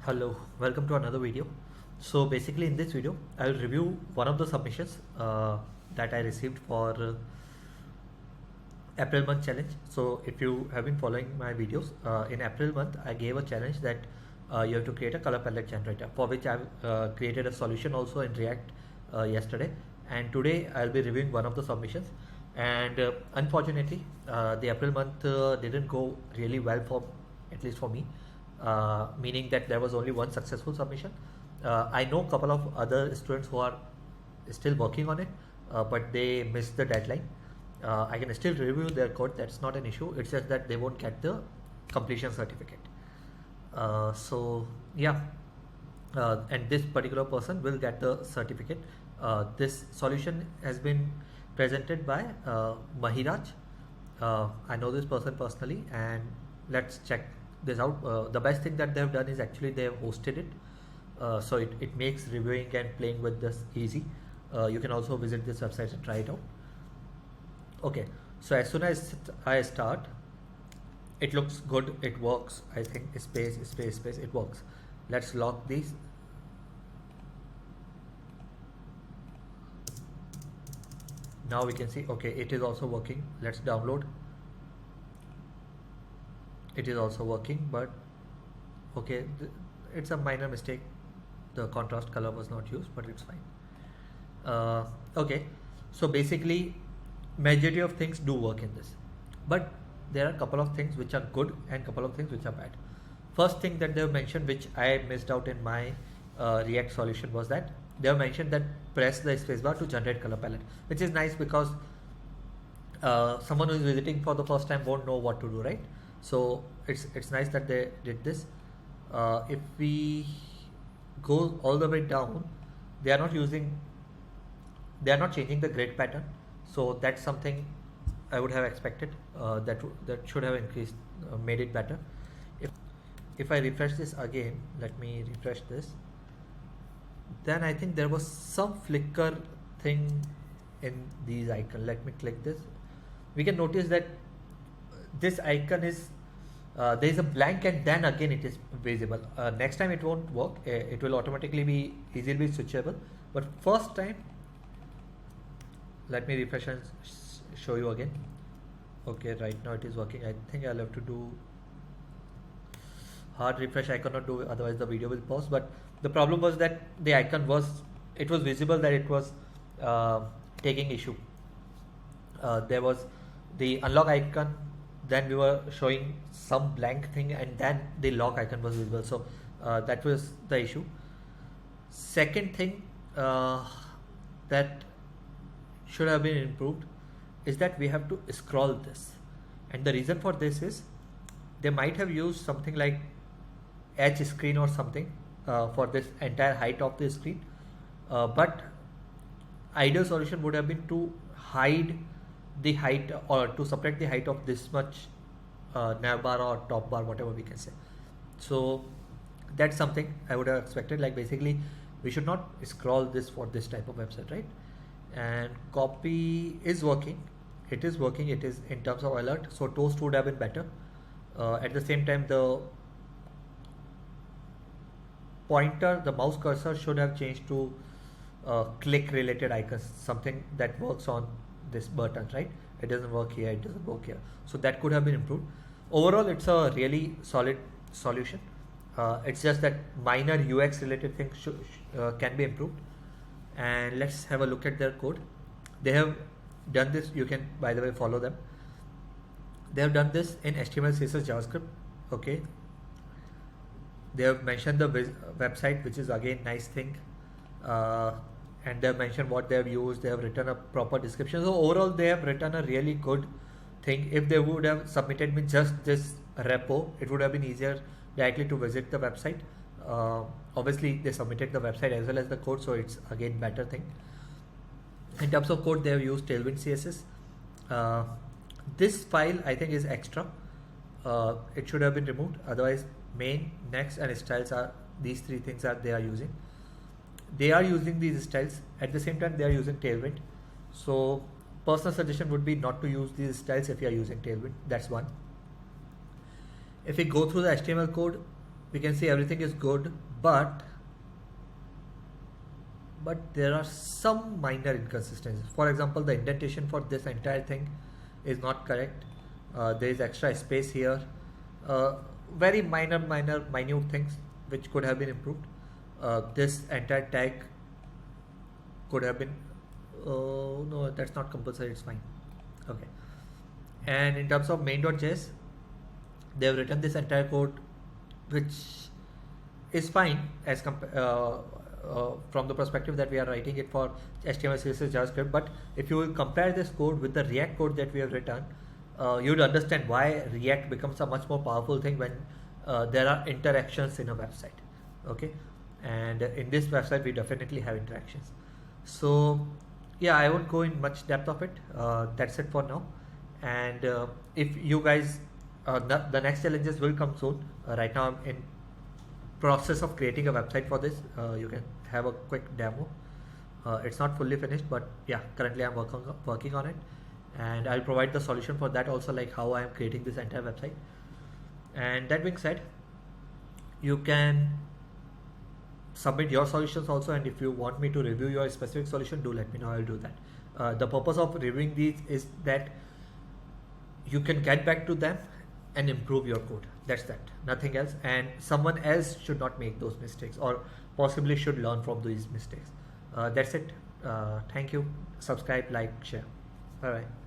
Hello, welcome to another video. So basically in this video, I'll review one of the submissions that I received for April month challenge. So if you have been following my videos, in April month, I gave a challenge that you have to create a color palette generator, for which I've created a solution also in React yesterday. And today I'll be reviewing one of the submissions. And unfortunately, the April month didn't go really well for, at least for me. Meaning that there was only one successful submission. I know a couple of other students who are still working on it, but they missed the deadline. I can still review their code, that's not an issue. It's just that they won't get the completion certificate. So yeah, and this particular person will get the certificate. This solution has been presented by Mahiraj. I know this person personally, and let's check this out. The best thing that they have done is actually they have hosted it, so it makes reviewing and playing with this easy. You can also visit this website and try it out. Okay, so as soon as I start, it looks good, it works. I think space, it works. Let's lock these. Now we can see, okay, it is also working. Let's download. It is also working, but okay, it's a minor mistake. The contrast color was not used, but it's fine. Okay, so basically majority of things do work in this, but there are a couple of things which are good and a couple of things which are bad. First thing that they have mentioned, which I missed out in my React solution, was that they have mentioned that press the spacebar to generate color palette, which is nice because someone who is visiting for the first time won't know what to do, right? So it's nice that they did this. If we go all the way down, they are not changing the grid pattern. So that's something I would have expected. That should have increased, made it better. If I refresh this again, let me refresh this. Then I think there was some flicker thing in these icons. Let me click this. We can notice that this icon is there is a blank, and then again it is visible. Next time it won't work. It will automatically be easily switchable. But first time, let me refresh and show you again. Okay, right now it is working. I think I'll have to do hard refresh. I cannot do, otherwise the video will pause. But the problem was that the icon was visible that it was taking issue. There was the unlock icon, then we were showing some blank thing, and then the lock icon was visible. So that was the issue. Second thing that should have been improved is that we have to scroll this, and the reason for this is they might have used something like H screen or something for this entire height of the screen, but ideal solution would have been to hide the height, or to separate the height of this much navbar or top bar, whatever we can say. So that's something I would have expected. Like basically we should not scroll this for this type of website, right? And copy is working. It is working. It is in terms of alert. So toast would have been better. At the same time, the pointer, the mouse cursor should have changed to click related icons, something that works on this button, right? It doesn't work here, it doesn't work here. So that could have been improved. Overall, it's a really solid solution. It's just that minor UX related things can be improved. And let's have a look at their code. They have done this. You can, by the way, follow them. They have done this in HTML, CSS, JavaScript. Okay. They have mentioned the website, which is again nice thing. And they have mentioned what they have used. They have written a proper description. So overall, they have written a really good thing. If they would have submitted me just this repo, it would have been easier directly to visit the website. Obviously they submitted the website as well as the code, so it's again better thing. In terms of code, they have used tailwindcss. This file I think is extra. It should have been removed. Otherwise, main, next, and styles are these three things that they are using. They are using these styles. At the same time, they are using Tailwind. So personal suggestion would be not to use these styles if you are using Tailwind. That's one. If we go through the HTML code, we can see everything is good, but there are some minor inconsistencies. For example, the indentation for this entire thing is not correct. There is extra space here. Very minute things which could have been improved. This entire tag could have been, no, that's not compulsory, it's fine. Okay. And in terms of main.js, they have written this entire code, which is fine as from the perspective that we are writing it for HTML, CSS, JavaScript. But if you will compare this code with the React code that we have written, you would understand why React becomes a much more powerful thing when there are interactions in a website. Okay, and in this website we definitely have interactions. So yeah, I won't go in much depth of it. That's it for now. And if you guys, the next challenges will come soon. Right now I'm in process of creating a website for this. You can have a quick demo. It's not fully finished, but yeah, currently I'm working on it, and I'll provide the solution for that also, like how I am creating this entire website. And that being said, you can submit your solutions also, and if you want me to review your specific solution, do let me know. I'll do that. The purpose of reviewing these is that you can get back to them and improve your code. That's that, nothing else. And someone else should not make those mistakes, or possibly should learn from these mistakes. That's it. Thank you. Subscribe, like, share. Bye bye.